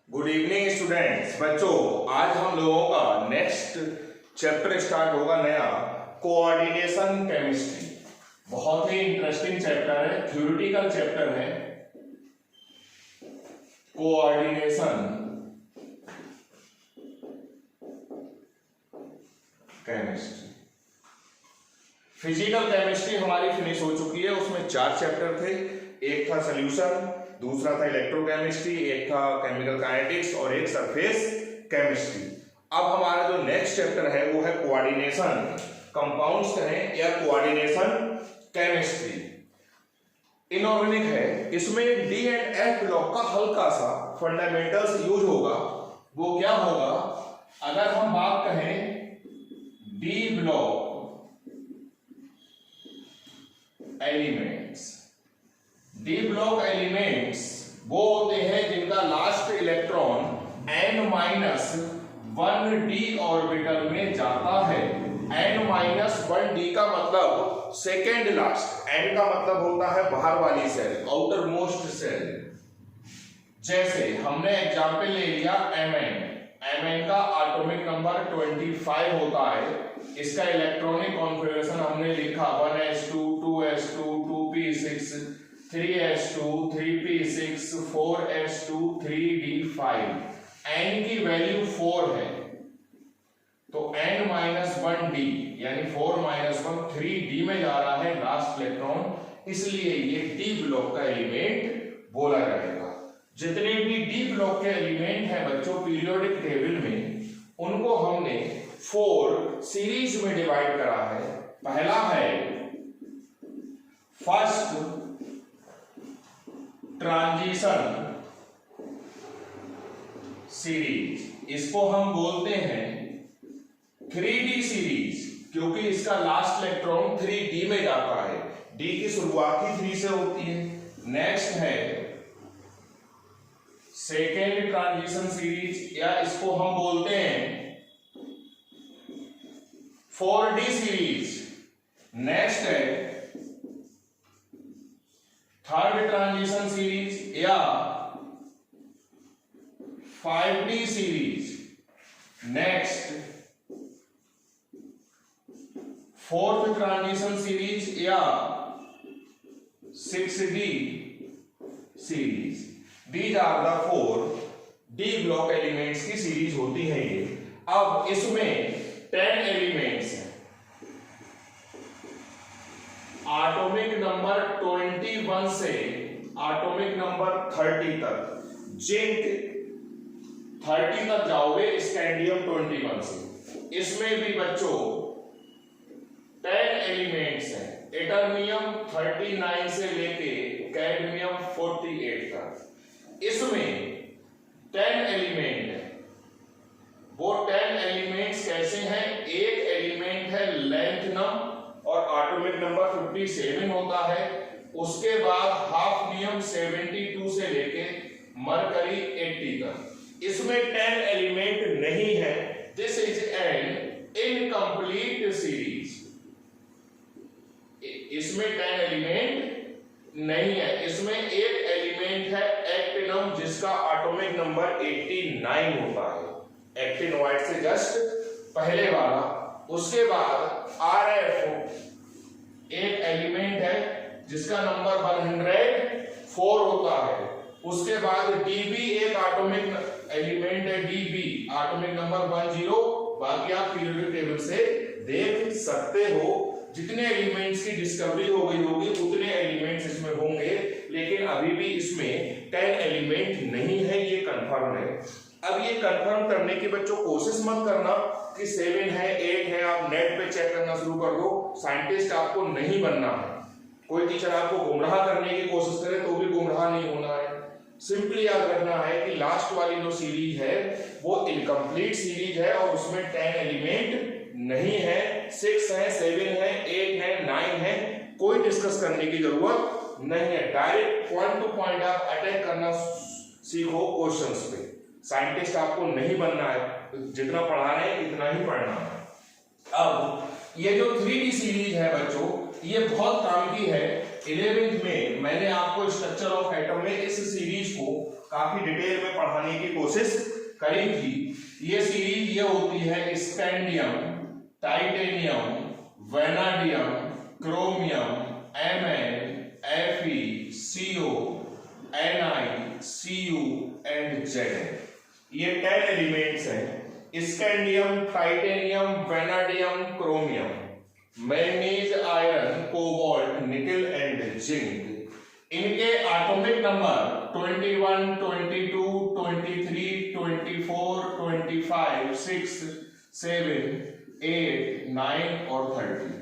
Good evening students. बच्चों, आज हम लोगों का नेक्स्ट चैप्टर स्टार्ट होगा नया, कोऑर्डिनेशन केमिस्ट्री। बहुत ही इंटरेस्टिंग चैप्टर है, थ्योरेटिकल चैप्टर है। Coordination chemistry. फिजिकल केमिस्ट्री हमारी फिनिश हो चुकी है, उसमें 4 चैप्टर थे। एक था सॉल्यूशन, दूसरा था इलेक्ट्रोकेमिस्ट्री, एक था केमिकल काइनेटिक्स और एक सरफेस केमिस्ट्री। अब हमारा जो नेक्स्ट चैप्टर है वो है कोऑर्डिनेशन कंपाउंड्स कहें या कोऑर्डिनेशन केमिस्ट्री। इनऑर्गेनिक है, इसमें डी एंड एफ ब्लॉक का हल्का सा फंडामेंटल्स यूज होगा। वो क्या होगा, अगर हम बात कहें D block elements, D block elements वो होते हैं जिनका लास्ट इलेक्ट्रॉन n-1d ऑर्बिटल में जाता है। n-1d का मतलब सेकेंड लास्ट, n का मतलब होता है बाहर वाली सेल, आउटर मोस्ट सेल। जैसे हमने एग्जाम्पल ले लिया Mn का एटॉमिक नंबर 25 होता है। इसका इलेक्ट्रॉनिक कॉन्फ़िगरेशन हमने लिखा 1s2 2s2 2p6 3s2 3p6 4s2 3d5। n की वैल्यू 4 है तो n-1d यानी 4 - 1 3d में जा रहा है लास्ट इलेक्ट्रॉन, इसलिए ये d ब्लॉक का एलिमेंट बोला जाएगा। जितने भी डी ब्लॉक के एलिमेंट हैं बच्चों पीरियोडिक टेबल में, उनको हमने 4 सीरीज में डिवाइड करा है। पहला है फर्स्ट ट्रांजिशन सीरीज, इसको हम बोलते हैं 3D सीरीज, क्योंकि इसका लास्ट इलेक्ट्रॉन 3D में जाता है। D की शुरुआत ही 3 से होती है। नेक्स्ट है सेकेंड ट्रांजिशन सीरीज, या इसको हम बोलते हैं 4D सीरीज। नेक्स्ट है थर्ड ट्रांजिशन सीरीज या 5D series. Next fourth transition series या 6D series. These are the 4 D block elements की सीरीज होती है ये। अब इसमें 10 एलिमेंट्स हैं, एटॉमिक नंबर 21 से एटॉमिक नंबर 30 तक। जिंक 30 तक जाओगे, स्कैंडियम 21 से। इसमें भी बच्चों 10 एलिमेंट्स हैं, एटर्नियम 39 से लेके कैडमियम 48 तक। इसमें 10 एलिमेंट है। वो 10 एलिमेंट्स कैसे हैं, एक एलिमेंट है लैंथनम और एटॉमिक नंबर 57 होता है। उसके बाद हाफनियम 72 से लेके मरकरी 80 तक। इसमें 10 एलिमेंट नहीं है। This is an incomplete series. इसमें 10 एलिमेंट नहीं है। इसमें एक एलिमेंट है एक्टिनम, जिसका एटॉमिक नंबर 89 होता है। एक्टिनोइड से जस्ट पहले वाला। उसके बाद RF एक एलिमेंट है जिसका नंबर 104 होता है। उसके बाद DB एक एटॉमिक एलिमेंट है, DB एटॉमिक नंबर 10। बाकी आप पीरियोडिक टेबल से देख सकते हो। जितने एलिमेंट्स की डिस्कवरी हो गई होगी उतने एलिमेंट्स इसमें होंगे, लेकिन अभी भी इसमें 10 एलिमेंट नहीं है, ये कंफर्म है। अब ये कंफर्म करने की बच्चों कोशिश मत करना कि 7 है 8 है, आप नेट पे चेक करना शुरू कर दो। साइंटिस्ट आपको नहीं बनना है। कोई टीचर आपको गुमराह करने की कोशिश करे तो भी गुमराह नहीं होना है। सिंपली याद रखना है कि लास्ट वाली जो सीरीज है वो इनकम्प्लीट सीरीज है और उसमें 10 एलिमेंट नहीं है। 6 है 7 है 8 है 9 है, कोई डिस्कस करने की जरूरत नहीं है। डायरेक्ट पॉइंट टू पॉइंट आप अटैक करना सीखो क्वेश्चंस पे। साइंटिस्ट आपको नहीं बनना है, जितना पढ़ा रहे हैं इतना ही पढ़ना है। अब ये जो 3D सीरीज है बच्चों, ये बहुत काम की है। 11th में मैंने आपको स्ट्रक्चर ऑफ एटम में इस सीरीज को काफी डिटेल में पढ़ाने की कोशिश करी थी। ये सीरीज ये होती है scandium, titanium, vanadium, chromium, Mn, Fe, Co, Ni, Cu and Zn। ये 10 एलिमेंट्स हैं। Scandium, titanium, vanadium, chromium, manganese, iron, cobalt, nickel and zinc. इनके एटॉमिक नंबर 21, 22, 23, 24, 25, 6, 7, 8, 9 और 30।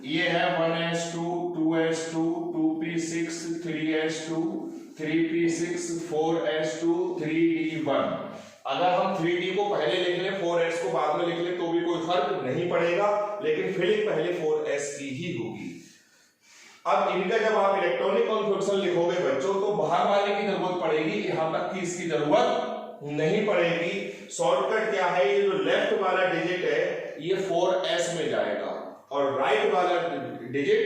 ये है 1s2, 2s2, 2p6, 3s2, 3p6, 4s2, 3d1। अगर हम 3d को पहले लिख लें, 4s को बाद में लिख लें तो भी कोई फर्क नहीं पड़ेगा, लेकिन फिलिंग पहले 4s की ही होगी। अब इनका जब आप इलेक्ट्रॉनिक कॉन्फ़िगरेशन लिखोगे बच्चों तो बाहर वाले की जरूरत पड़ेगी, यहां तक कि इसकी जरूरत नहीं पड़ेगी। शॉर्टकट क्या है, ये जो लेफ्ट वाला डिजिट है ये 4s में जाएगा और राइट वाला डिजिट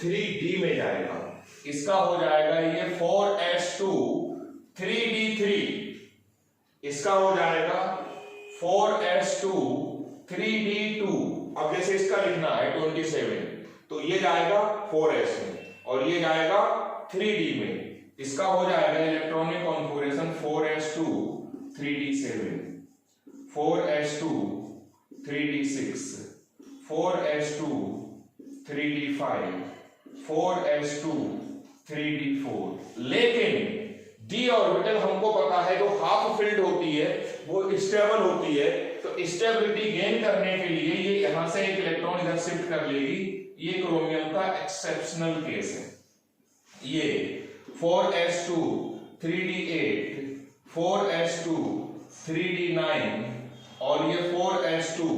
3d में जाएगा। इसका हो जाएगा ये 4s2 3d3। इसका हो जाएगा 4s2 3d2। अब जैसे इसका लिखना है 27 तो ये जाएगा 4s में और ये जाएगा 3d में। इसका हो जाएगा electronic configuration 4s2 3d7, 4s2 3d6, 4s2 3d5, 4s2 3d4। लेकिन d ऑर्बिटल हमको पता है जो हाफ फिल्ड होती है वो स्टेबल होती है, तो स्टेबिलिटी गेन करने के लिए ये यहां से एक इलेक्ट्रॉन इधर शिफ्ट कर लेगी। ये क्रोमियम का एक्सेप्शनल केस है। ये 4s2 3d8, 4s2 3d9 और ये 4s2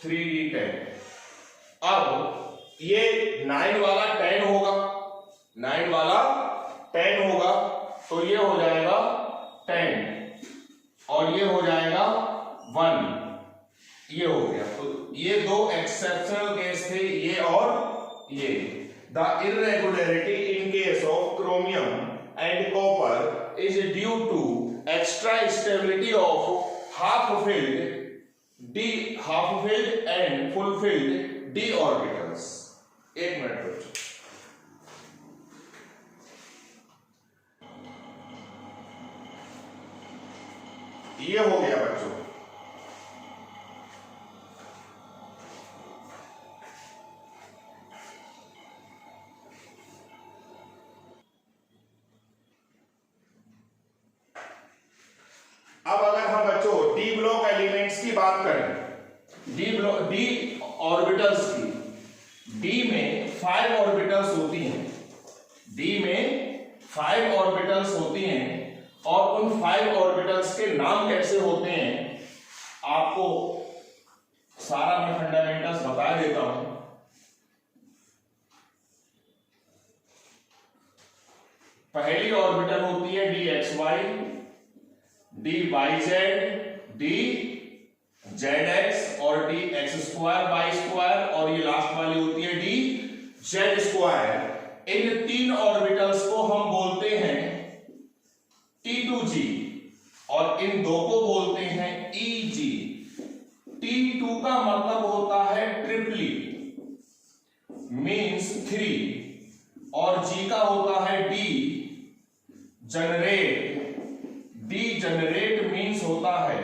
3d10। अब ये 9 वाला 10 होगा, 9 वाला 10 होगा तो ये हो जाएगा 10 और ये हो जाएगा 1। ये हो गया। तो ये दो एक्सेप्शनल केस थे, ये और ये। The irregularity in case of chromium and copper is due to extra stability of half filled and full filled d orbitals. एक मिनट बच्चों, ये हो गया बच्चों। अब अगर हम बच्चों डी ब्लॉक एलिमेंट्स की बात करें, डी ऑर्बिटल्स की, डी में 5 ऑर्बिटल्स होती हैं, डी में 5 ऑर्बिटल्स होती हैं और उन 5 ऑर्बिटल्स के नाम कैसे होते हैं आपको सारा मैं फंडामेंटल्स बता देता हूं। पहली ऑर्बिटल होती है dxy, dyz, dzx और dx2 y2 और ये लास्ट वाली होती है dz2। इन 3 ऑर्बिटल्स को हम बोलते हैं T2g और इन दो को बोलते हैं EG। T2 का मतलब होता है ट्रिपली मींस 3 और G का होता है D generate. D generate means होता है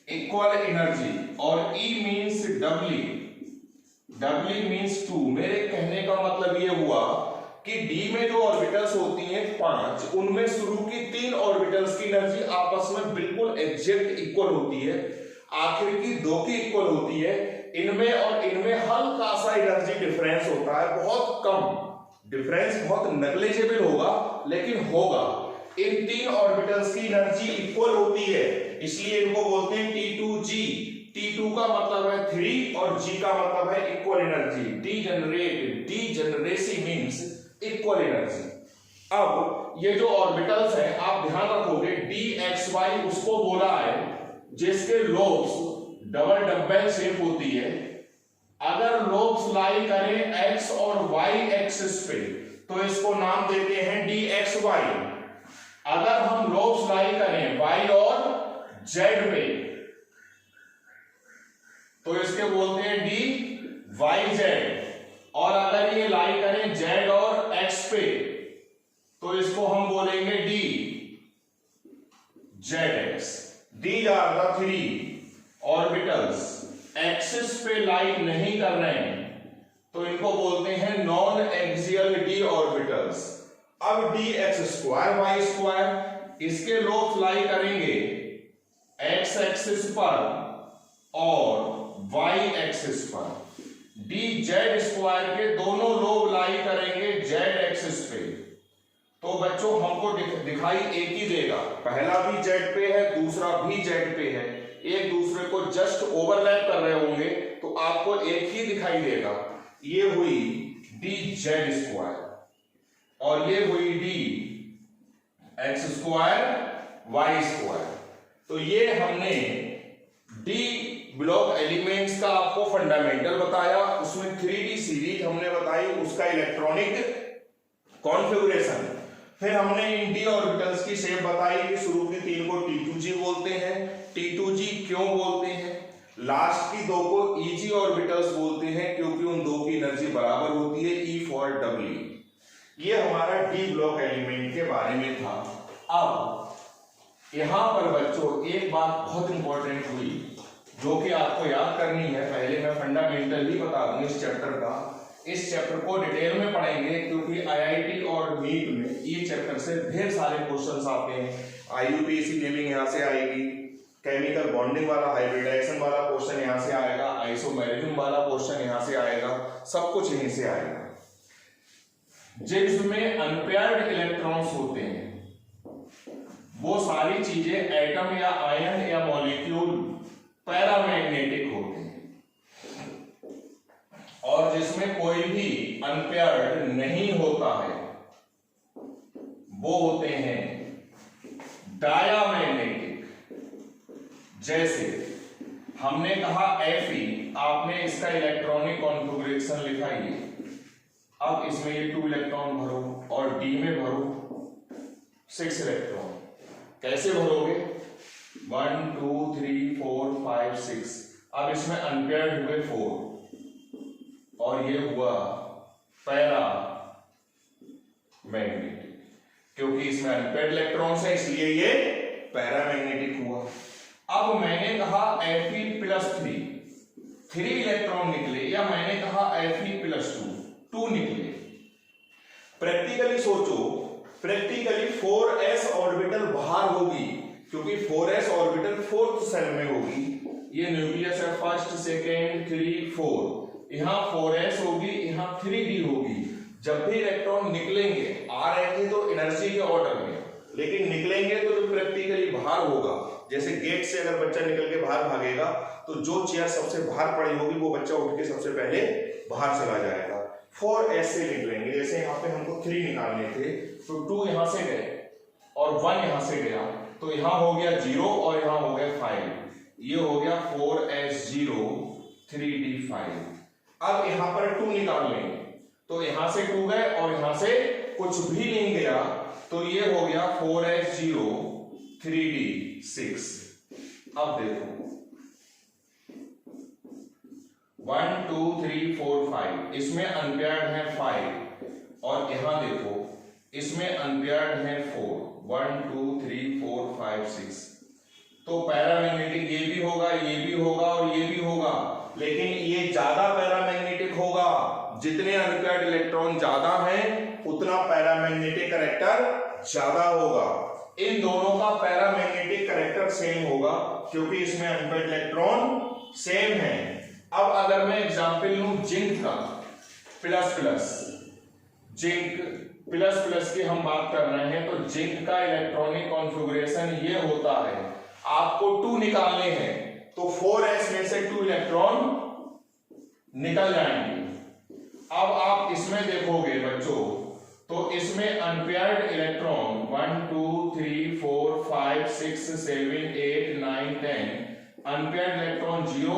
इक्वल एनर्जी और E मींस डबली, डबली मींस 2। मेरे कहने का मतलब ये हुआ कि D में जो ऑर्बिटल्स होती हैं 5, उनमें शुरू की 3 ऑर्बिटल्स की एनर्जी आपस में बिल्कुल एग्जैक्ट इक्वल होती है, आखिर की 2 की इक्वल होती है। इनमें और इनमें हल्का सा एनर्जी डिफरेंस होता है, बहुत कम डिफरेंस, बहुत नेग्लिजिबल होगा लेकिन होगा। इन 3 ऑर्बिटल्स की एनर्जी इक्वल होती है, इसलिए इनको बोलते हैं T2G। T2 का मतलब है 3 और G का मतलब है equal energy. Degeneracy means equal energy. अब ये जो ऑर्बिटल्स हैं आप ध्यान रखोगे, dxy उसको बोला है जिसके लोब्स डबल डम्बेल शेप होती है। अगर लोब्स लाई करें एक्स और वाई एक्सिस पे तो इसको नाम देते हैं डी एक्स वाई। अगर हम लोब्स लाई करें वाई और जेड पे तो इसके बोलते हैं डी वाई जेड। और अगर ये लाई करें जेड और एक्स पे तो इसको हम बोलेंगे D Z X. These are the three orbitals. Axis पे लाई नहीं कर रहे हैं तो इनको बोलते हैं नॉन एक्सियल डी ऑर्बिटल्स। अब D X square Y square, इसके लोब्स लाई करेंगे एक्स एक्सिस पर और वाई एक्सिस पर। डी जेड स्क्वायर के दोनों लोब लाई करेंगे जेड एक्सिस पे। तो बच्चों हमको दिखाई एक ही देगा, पहला भी जेड पे है दूसरा भी जेड पे है, एक दूसरे को जस्ट ओवरलैप कर रहे होंगे तो आपको एक ही दिखाई देगा। ये हुई डी जेड स्क्वायर और ये हुई D X square Y square. तो ये हमने डी ब्लॉक एलिमेंट्स का आपको फंडामेंटल बताया, उसमें 3D सीरीज हमने बताई, उसका इलेक्ट्रॉनिक कॉन्फ़िगरेशन। फिर हमने इन डी ऑर्बिटल्स की शेप बताई कि शुरू की 3 को T2G बोलते हैं, T2G क्यों बोलते हैं, लास्ट की 2 को EG ऑर्बिटल्स बोलते हैं क्योंकि उन 2 की एनर्जी बराबर होती है, E for W। ये हमारा डी ब्लॉक एलिमेंट के बारे में था। अब यहां पर बच्चों एक बात बहुत इंपॉर्टेंट हुई जो कि आपको याद करनी है। पहले मैं फंडामेंटल ही बता दूं इस चैप्टर का। इस चैप्टर को डिटेल में पढ़ेंगे क्योंकि आईआईटी और नीट में ये चैप्टर से ढेर सारे क्वेश्चंस आते हैं। आईयूपीएसी नेमिंग यहां से आएगी, केमिकल बॉन्डिंग वाला हाइब्रिडाइजेशन वाला क्वेश्चन यहां से आएगा, आइसोमेरिज्म वाला क्वेश्चन यहां से आएगा, सब कुछ यहीं से आएगा। जिसमें अनपेयर्ड इलेक्ट्रॉन्स होते हैं वो सारी चीजें एटम या आयन या मॉलिक्यूल पैरामैग्नेटिक होते हैं। और जिसमें कोई भी अनपेयर्ड नहीं होता है वो होते हैं डायामैग्नेटिक। जैसे हमने कहा Fe, आपने इसका इलेक्ट्रॉनिक कॉन्फ़िगरेशन लिखा ये। अब इसमें ये 2 इलेक्ट्रॉन भरो और D में भरो 6 इलेक्ट्रॉन। कैसे भरोगे? 1 2 3 4 5 6। अब इसमें अनपेयर्ड हुए 4 और ये हुआ पैरा मैग्नेटिक। क्योंकि इसमें अनपेयर्ड इलेक्ट्रॉन्स है इसलिए ये पैरा मैग्नेटिक हुआ। अब मैंने कहा Fe+3 3 इलेक्ट्रॉन निकले, या मैंने कहा Fe+2 2 निकले। प्रैक्टिकली सोचो, प्रैक्टिकली 4s ऑर्बिटल बाहर होगी क्योंकि 4s ऑर्बिटल 4th सेल में होगी। ये न्यूक्लियस है, फर्स्ट सेकेंड 3 4, यहां 4s होगी, यहां 3d होगी। जब भी इलेक्ट्रॉन निकलेंगे, आ रहे थे तो एनर्जी के ऑर्डर में, लेकिन निकलेंगे तो प्रैक्टिकली बाहर होगा। जैसे गेट से अगर बच्चा निकल के बाहर भागेगा तो जो चेयर सबसे बाहर पड़ी होगी वो बच्चा उठ के सबसे पहले बाहर चला जाएगा। 4s से निकलेंगे, जैसे यहाँ पे हमको 3 निकालने थे तो 2 यहां से गए और 1 यहां से गया, तो यहां हो गया 0 और यहां हो गया 5। ये हो गया 4s0 3d5। अब यहां पर 2 निकाल लेंगे तो यहां से 2 गए और यहां से कुछ भी नहीं गया, तो ये हो गया 4s0 3d6। अब देखो 1 2 3 4 5, इसमें अनपेयर्ड है 5 और यहां देखो इसमें अनपेयर्ड है 4 1 2 3 4 5 6। तो पैरामैग्नेटिक ये भी होगा, ये भी होगा और ये भी होगा, लेकिन ये ज्यादा पैरामैग्नेटिक होगा। जितने अनपेयर्ड इलेक्ट्रॉन ज्यादा हैं उतना पैरामैग्नेटिक कैरेक्टर ज्यादा होगा। इन दोनों का पैरामैग्नेटिक कैरेक्टर सेम होगा क्योंकि इसमें अनपेयर्ड इलेक्ट्रॉन सेम है। अब अगर मैं एग्जांपल लूं जिंक का plus plus, zinc plus plus की हम बात कर रहे हैं, तो जिंक का इलेक्ट्रॉनिक कॉन्फ़िगरेशन ये होता है। आपको 2 निकालने हैं तो 4s में से 2 इलेक्ट्रॉन निकल जाएंगे। अब आप इसमें देखोगे बच्चों तो इसमें अनपेयर्ड इलेक्ट्रॉन 1 2 3 4 5 6 7 8 9 10, अनपेयर्ड इलेक्ट्रॉन 0,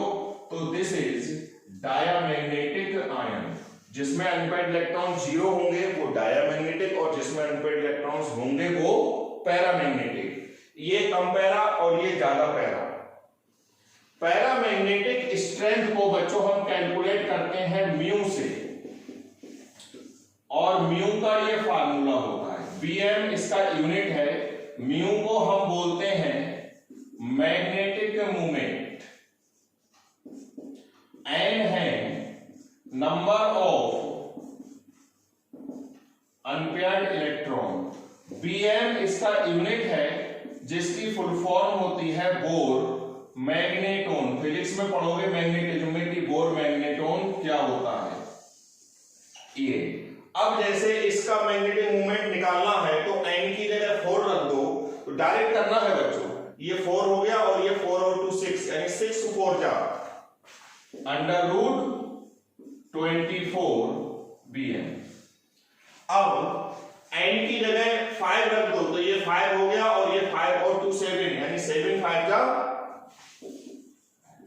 तो दिस इज डायामैग्नेटिक आयन, जिसमें अनपेयर्ड इलेक्ट्रॉन 0 होंगे वो डायामैग्नेटिक, और जिसमें अनपेयर्ड इलेक्ट्रॉन्स होंगे वो पैरामैग्नेटिक। ये कम पैरा और ये ज्यादा पैरा। पैरामैग्नेटिक स्ट्रेंथ को बच्चों हम कैलकुलेट करते हैं म्यू से, और म्यू का ये फार्मूला होता है, Bm इसका यूनिट है, म्यू को हम बोलते हैं मैग्नेटिक मोमेंट, एन है number of unpaired electron, Bm इसका यूनिट है जिसकी फुल फॉर्म होती है बोर मैग्नेटोन। फिजिक्स में पढ़ोगे मैग्नेटिज्म में कि बोर मैग्नेटोन क्या होता है ये। अब जैसे इसका मैग्नेटिक मोमेंट निकालना है तो n की जगह 4 रख दो, तो डायरेक्ट करना है बच्चों, ये 4 हो गया और ये 4 और 2 6, यानी 6 4 जा अंडर रूट 24 Bm। अब n की जगह 5 रख दो, तो ये 5 हो गया और ये 5 और 2 7, यानी 7 5 जा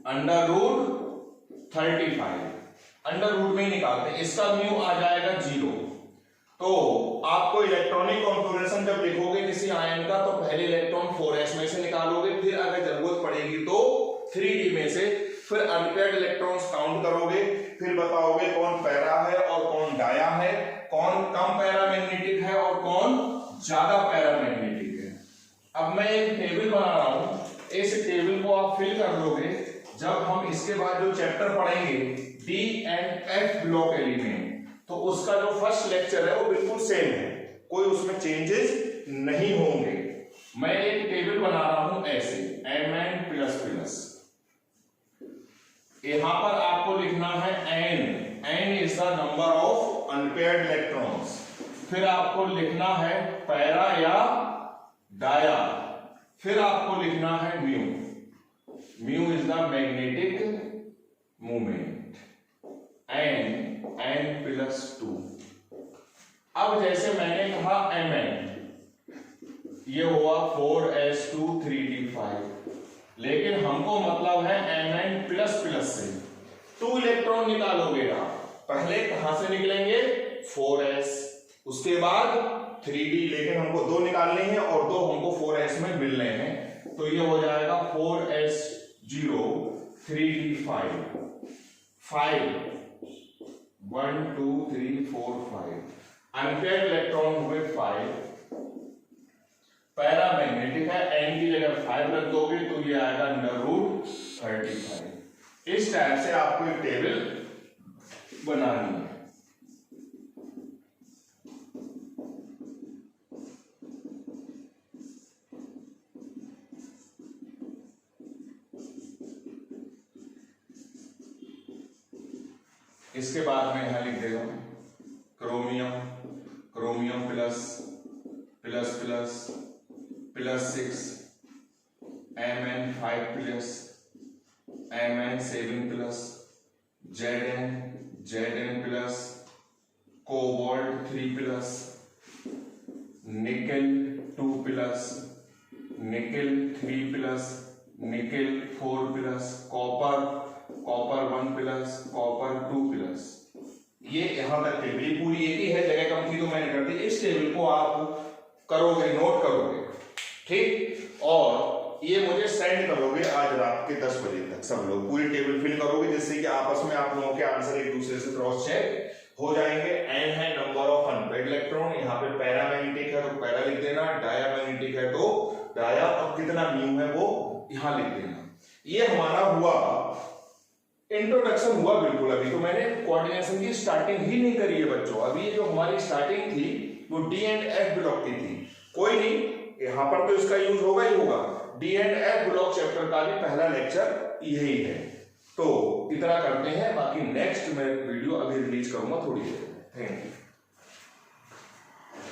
अंडर रूट 35। अंडर रूट में ही निकालते हैं, इसका म्यू आ जाएगा 0। तो आपको इलेक्ट्रॉनिक कॉन्फ़िगरेशन जब लिखोगे किसी आयन का तो पहले इलेक्ट्रॉन 4s में से निकालोगे, फिर अगर जरूरत पड़ेगी तो 3d में से, फिर अनपेयर्ड इलेक्ट्रॉन्स काउंट करोगे, फिर बताओगे कौन पैरा है और कौन डाया है, कौन कम पैरामैग्नेटिक है और कौन ज्यादा पैरामैग्नेटिक है। अब मैं एक टेबल बना रहा हूं, इस टेबल को आप फिल कर लोगे। जब हम इसके बाद जो चैप्टर पढ़ेंगे D and F block element, तो उसका जो फर्स्ट लेक्चर है वो बिल्कुल सेम है, कोई उसमें चेंजेस नहीं होंगे। मैं एक टेबल बना रहा हूं ऐसे Mn++, यहां पर आपको लिखना है n is the number of unpaired electrons, फिर आपको लिखना है पैरा या डाया, फिर आपको लिखना है mu is the magnetic moment, n+2। अब जैसे मैंने कहा Mn, ये हुआ 4s2 3d5, लेकिन हमको मतलब है Mn++ से 2 इलेक्ट्रॉन निकालोगे आप, पहले कहां से निकलेंगे 4s, उसके बाद 3d, लेकिन हमको 2 निकालने हैं और 2 हमको 4s में मिलने हैं, तो ये हो जाएगा 4s0 3d5, 5 1 2 3 4 5, अनपेयर्ड इलेक्ट्रॉन हुए 5, पैरामैग्नेटिक है, n की जगह 5 रख दोगे तो ये आएगा √35। इस टाइप से आपको एक टेबल बनानी है। इसके बाद में यहां लिख देगा chromium ++++6 Mn5+, Mn7+, Zn+, cobalt 3+, nickel 2+, nickel 3+, nickel 4+, copper 1+, copper 2+। ये यहां तक टेबल, ये पूरी एक ही है, जगह कम थी तो मैंने कर दी। इस टेबल को आप करोगे, नोट करोगे, ठीक, और ये मुझे सेंड करोगे आज रात के 10 बजे तक। सब लोग पूरी टेबल फिल करोगे, जिससे कि आपस में आप लोगों के आंसर एक दूसरे से क्रॉस चेक हो जाएंगे। n है नंबर ऑफ अनपेयर्ड इलेक्ट्रॉन, यहाँ पे पैरामैग्नेटिक है तो पैरा लिख देना, डायामैग्नेटिक है तो डाया, और कितना म्यू है वो यहाँ लिख देना। ये हमारा हुआ इंट्रोडक्शन हुआ बिल्कुल। अभी तो मैंने कोऑर्डिनेशन की स्टार्टिंग ही नहीं करी है बच्चों। अभी ये जो हमारी स्टार्टिंग थी वो डी एंड एफ ब्लॉक की थी। कोई नहीं, यहाँ पर तो इसका यूज होगा ही होगा। D and F block chapter का भी पहला लेक्चर यही है। तो इतना करते हैं, बाकी नेक्स्ट मैं वीडियो अभी रिलीज करूंगा थोड़ी देर में। Thank you.